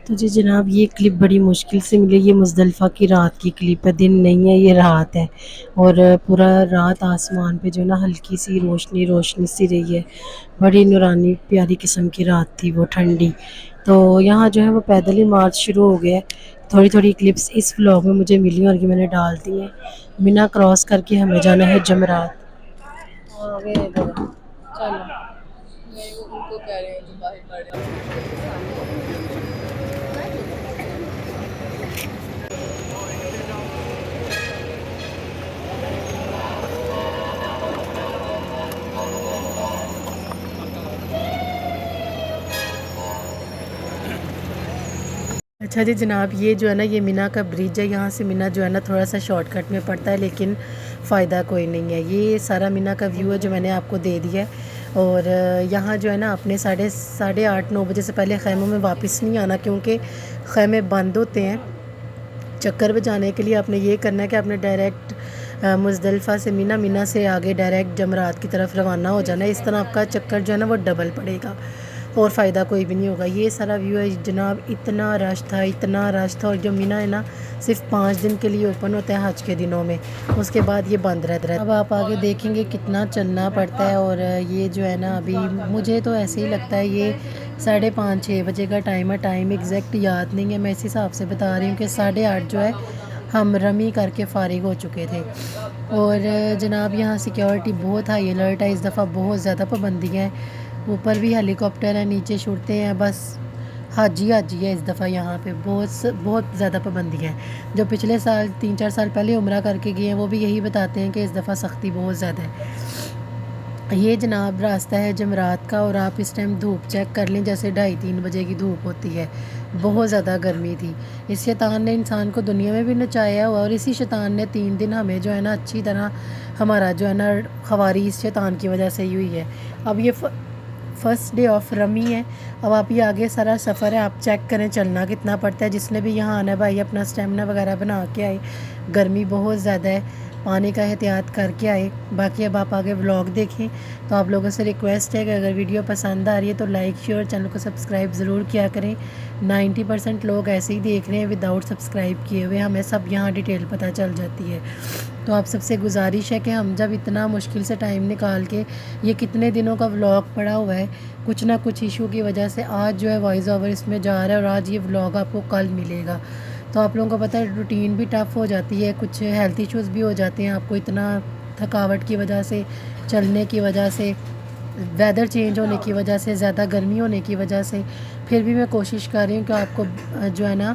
तो जी जनाब, ये क्लिप बड़ी मुश्किल से मिली। ये मुज़दलिफ़ा की रात की क्लिप है, दिन नहीं है, ये रात है। और पूरा रात आसमान पे जो है ना हल्की सी रोशनी रोशनी सी रही है। बड़ी नूरानी प्यारी किस्म की रात थी वो, ठंडी। तो यहाँ जो है वो पैदल ही मार्च शुरू हो गया है। थोड़ी थोड़ी क्लिप्स इस व्लॉग में मुझे मिली और ये मैंने डाल दी हैं। मिना क्रॉस करके हमें जाना है जमरात। आगे इधर है। चलो। नहीं, वो उनको कह रहे हैं जो बाहर खड़े अच्छा जी जनाब, ये जो है ना ये मीना का ब्रिज है। यहाँ से मीना जो है ना थोड़ा सा शॉर्टकट में पड़ता है, लेकिन फ़ायदा कोई नहीं है। ये सारा मीना का व्यू है जो मैंने आपको दे दिया है। और यहाँ जो है ना अपने साढ़े 8-9 बजे से पहले ख़ैमों में वापस नहीं आना, क्योंकि ख़ैमे बंद होते हैं। चक्कर पे जाने के लिए आपने ये करना है कि आपने डायरेक्ट मुज़दलिफ़ा से मीना, मीना से आगे डायरेक्ट जमरात की तरफ रवाना हो जाना है। इस तरह आपका चक्कर जो है ना वो डबल पड़ेगा और फ़ायदा कोई भी नहीं होगा। ये सारा व्यू है जनाब। इतना रश था, इतना रश था। और जो मीना है ना सिर्फ 5 दिन के लिए ओपन होता है हज के दिनों में, उसके बाद ये बंद रहता है। अब आप आगे देखेंगे कितना चलना पड़ता है। और ये जो है ना अभी मुझे तो ऐसे ही लगता है ये 5:30-6 बजे का टाइम है। टाइम एग्जैक्ट याद नहीं है, मैं इस हिसाब से बता रही हूँ कि 8:30 जो है हम रमी करके फ़ारिग हो चुके थे। और जनाब यहाँ सिक्योरिटी बहुत हाई अलर्ट है इस दफ़ा, बहुत ज़्यादा पाबंदियाँ हैं। ऊपर भी हेलीकॉप्टर है, नीचे छुड़ते हैं, बस हाजी है इस दफ़ा यहाँ पे। बहुत ज़्यादा पाबंदियाँ हैं। जो पिछले साल 3-4 साल पहले उम्रा करके गए हैं वो भी यही बताते हैं कि इस दफ़ा सख्ती बहुत ज़्यादा है। ये जनाब रास्ता है जमरात का। और आप इस टाइम धूप चेक कर लें, जैसे 2:30-3 बजे की धूप होती है। बहुत ज़्यादा गर्मी थी। इस शैतान ने इंसान को दुनिया में भी नचाया हुआ, और इसी शैतान ने 3 दिन हमें जो है ना अच्छी तरह, हमारा जो है ना ख़वारी इस शैतान की वजह से ही हुई है। अब ये फ़र्स्ट डे ऑफ रमी है। अब आप ये आगे सारा सफ़र है, आप चेक करें चलना कितना पड़ता है। जिसने भी यहाँ आना है भाई अपना स्टेमिना वगैरह बना के आए। गर्मी बहुत ज़्यादा है, पानी का एहतियात करके आए। बाकी अब आप आगे व्लॉग देखें। तो आप लोगों से रिक्वेस्ट है कि अगर वीडियो पसंद आ रही है तो लाइक शेयर, चैनल को सब्सक्राइब ज़रूर किया करें। 90% लोग ऐसे ही देख रहे हैं विदाउट सब्सक्राइब किए हुए। हमें सब यहाँ डिटेल पता चल जाती है। तो आप सबसे गुजारिश है कि हम जब इतना मुश्किल से टाइम निकाल के ये कितने दिनों का व्लॉग पड़ा हुआ है, कुछ ना कुछ इशू की वजह से आज जो है वॉइस ओवर इसमें जा रहा है, और आज ये व्लॉग आपको कल मिलेगा। तो आप लोगों को पता है रूटीन भी टफ़ हो जाती है, कुछ हेल्थ इश्यूज़ भी हो जाते हैं आपको, इतना थकावट की वजह से, चलने की वजह से, वेदर चेंज होने की वजह से, ज़्यादा गर्मी होने की वजह से। फिर भी मैं कोशिश कर रही हूँ कि आपको जो है ना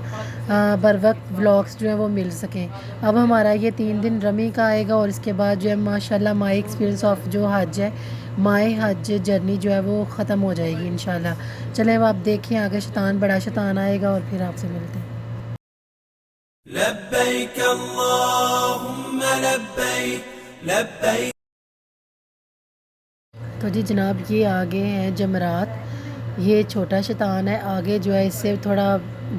बर वक्त व्लॉग्स जो है वो मिल सकें। अब हमारा ये 3 दिन रमी का आएगा, और इसके बाद जो है माशाल्लाह माई एक्सपीरियंस ऑफ जो हज है, माई हज जर्नी जो है वो ख़त्म हो जाएगी इंशाल्लाह। चलें अब आप देखें आगे बड़ा शैतान आएगा, और फिर आपसे मिलते हैं। लब्बैक अल्लाहुम्मा लब्बैक लब्बैक। तो जी जनाब, ये आगे हैं जमरात। ये छोटा शैतान है, आगे जो है इससे थोड़ा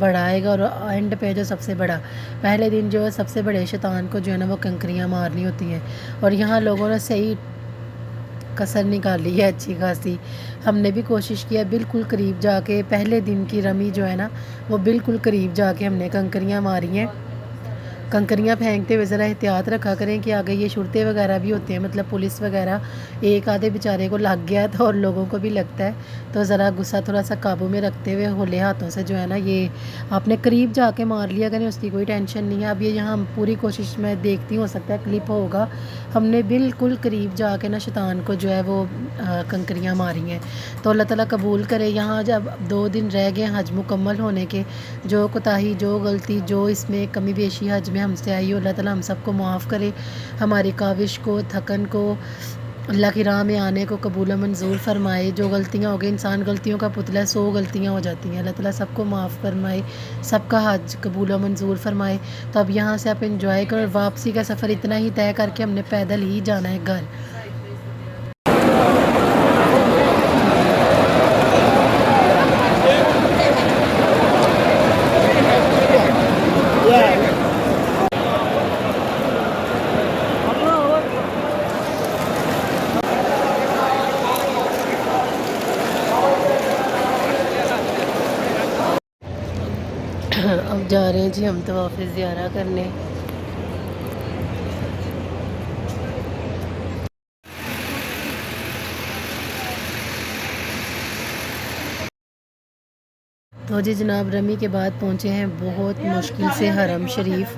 बड़ा आएगा, और एंड पे जो सबसे बड़ा, पहले दिन जो है सबसे बड़े शैतान को जो है ना वो कंकरियाँ मारनी होती हैं। और यहाँ लोगों ने सही कसर निकाली है अच्छी खासी। हमने भी कोशिश किया बिल्कुल करीब जाके, पहले दिन की रमी जो है ना वो बिल्कुल करीब जाके हमने कंकरियाँ मारी हैं। कंकरियाँ फेंकते हुए ज़रा एहतियात रखा करें कि आगे ये शुरते वगैरह भी होते हैं, मतलब पुलिस वगैरह। एक आधे बेचारे को लग गया था और लोगों को भी लगता है, तो ज़रा गुस्सा थोड़ा सा काबू में रखते हुए होले हाथों से जो है ना ये आपने करीब जाके मार लिया करें, उसकी कोई टेंशन नहीं है। अब ये यहाँ पूरी कोशिश मैं देखती हूँ, हो सकता है क्लिप होगा, हमने बिल्कुल करीब जाके ना शैतान को जो है वो कंकरियाँ मारी हैं। तो अल्लाह ताला कबूल करे। यहाँ जब 2 दिन रह गए हज मुकम्मल होने के, जो कोताही, जो गलती, जो इसमें कमी बेशी हज में हमसे आई हो, अल्लाह ताला हम सबको माफ़ करे। हमारी काविश को, थकन को, अल्लाह की राह में आने को कबूल मंजूर फरमाए। जो गलतियाँ हो गई, इंसान गलतियों का पुतला है, 100 गलतियाँ हो जाती हैं। अल्लाह ताला सबको माफ़ फरमाए, सबका हज कबूल मंजूर फरमाए। तो अब यहाँ से आप इंजॉय करो। वापसी का सफ़र इतना ही तय करके हमने पैदल ही जाना है घर। अब जा रहे हैं जी हम तवाफ़ ज़ियारा करने। तो जी जनाब रमी के बाद पहुँचे हैं बहुत मुश्किल से हरम शरीफ।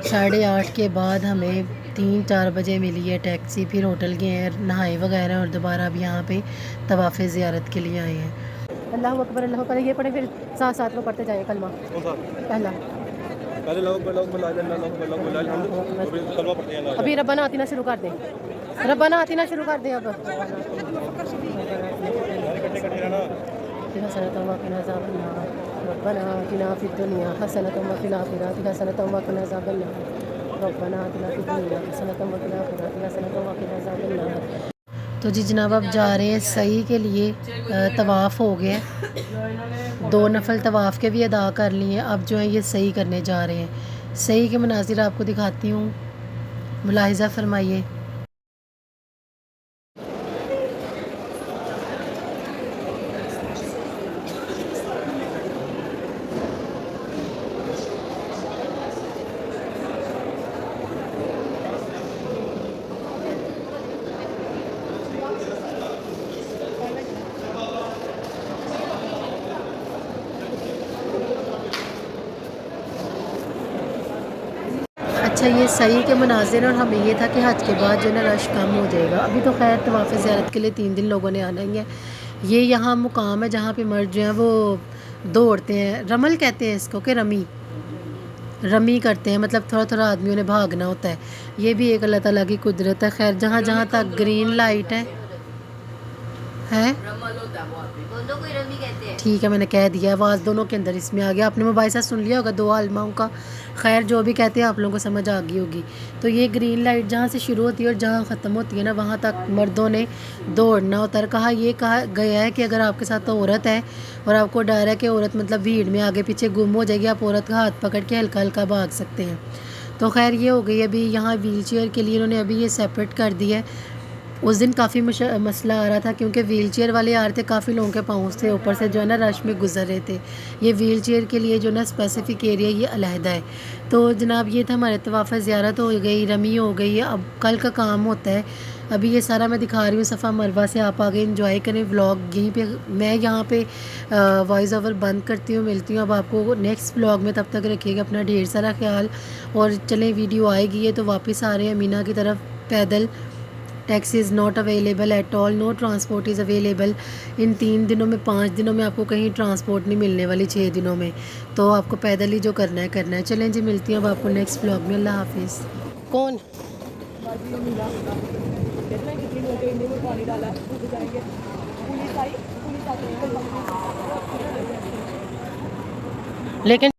8:30 के बाद हमें 3-4 बजे मिली है टैक्सी। फिर होटल गए हैं, नहाए वगैरह और दोबारा अब यहाँ पे तवाफ़ ज़ियारत के लिए आए हैं। अल्लाह अकबर अल्लाह अकबर, ये पढ़े फिर साथ साथ में पढ़ते जाए कलमा। पहला अभी रब्बाना आतिना शुरू कर दें, रब्बाना आतिना शुरू कर दें। अब हसनतम वक़िना अज़ाबन्नार, रब्बना आतिना फ़िद दुनिया हसनतम व फ़िल आखिरति हसनतम वक़िना अज़ाबन्नार, रब्बना आतिना फ़िद दुनिया हसनतम व फ़िल आखिरति हसनतम वक़िना अज़ाबन्नार। तो जी जनाब अब जा रहे हैं सही के लिए। तवाफ़ हो गया, 2 नफल तवाफ़ के भी अदा कर लिए। अब जो है ये सही करने जा रहे हैं। सही के मनाज़िर आपको दिखाती हूँ, मुलाहिज़ा फरमाइए। अच्छा ये सही के मनाज़िर, और हमें ये था कि हज के बाद जो है ना रश कम हो जाएगा। अभी तो खैर तवाफ़ ज़ियारत के लिए 3 दिन लोगों ने आना ही है। ये यहाँ मुकाम है जहाँ पे मर्द जो हैं वो दौड़ते हैं, रमल कहते हैं इसको, कि रमी रमी करते हैं, मतलब थोड़ा थोड़ा आदमियों ने भागना होता है। ये भी एक अल्लाह ताला की कुदरत है। खैर जहाँ जहाँ तक ग्रीन लाइट है दोनों को रमी कहते हैं। ठीक है, मैंने कह दिया, आवाज़ दोनों के अंदर इसमें आ गया। आपने मोबाइल से सुन लिया होगा 2 आलमाओं का। खैर जो भी कहते हैं आप लोगों को समझ आ गई होगी। तो ये ग्रीन लाइट जहाँ से शुरू होती है और जहाँ ख़त्म होती है ना, वहाँ तक मर्दों ने दौड़ना होता है। कहा गया है कि अगर आपके साथ औरत है और आपको डर है कि औरत मतलब भीड़ में आगे पीछे गुम हो जाएगी, आप औरत का हाथ पकड़ के हल्का हल्का भाग सकते हैं। तो खैर ये हो गई। अभी यहाँ व्हील चेयर के लिए इन्होंने अभी ये सेपरेट कर दिया है। उस दिन काफ़ी मसला आ रहा था क्योंकि व्हील चेयर वाले आ रहे थे, काफ़ी लोगों के पाँव से ऊपर से जो है ना रश में गुजर रहे थे। ये व्हील चेयर के लिए जो ना स्पेसिफ़िक एरिया ये अलहदा है। तो जनाब ये था हमारे तवाफ़ ज़ियारत हो गई, रमी हो गई है। अब कल का काम होता है। अभी ये सारा मैं दिखा रही हूँ सफ़ा मरवा से। आप आगे इंजॉय करें व्लॉग यहीं पे। मैं यहाँ पे वॉइस ओवर बंद करती हूँ, मिलती हूँ अब आपको नेक्स्ट व्लॉग में। तब तक रखिएगा अपना ढेर सारा ख्याल। और चलें वीडियो आएगी है तो वापस आ रहे हैं मीना की तरफ पैदल। Taxi is not available at all, no transport is available. इन 3 दिनों में 5 दिनों में आपको कहीं ट्रांसपोर्ट नहीं मिलने वाली, 6 दिनों में। तो आपको पैदल ही जो करना है करना है। चलें जी, मिलती हूँ अब आपको नेक्स्ट व्लॉग में। अल्लाह हाफिज़। कौन लेकिन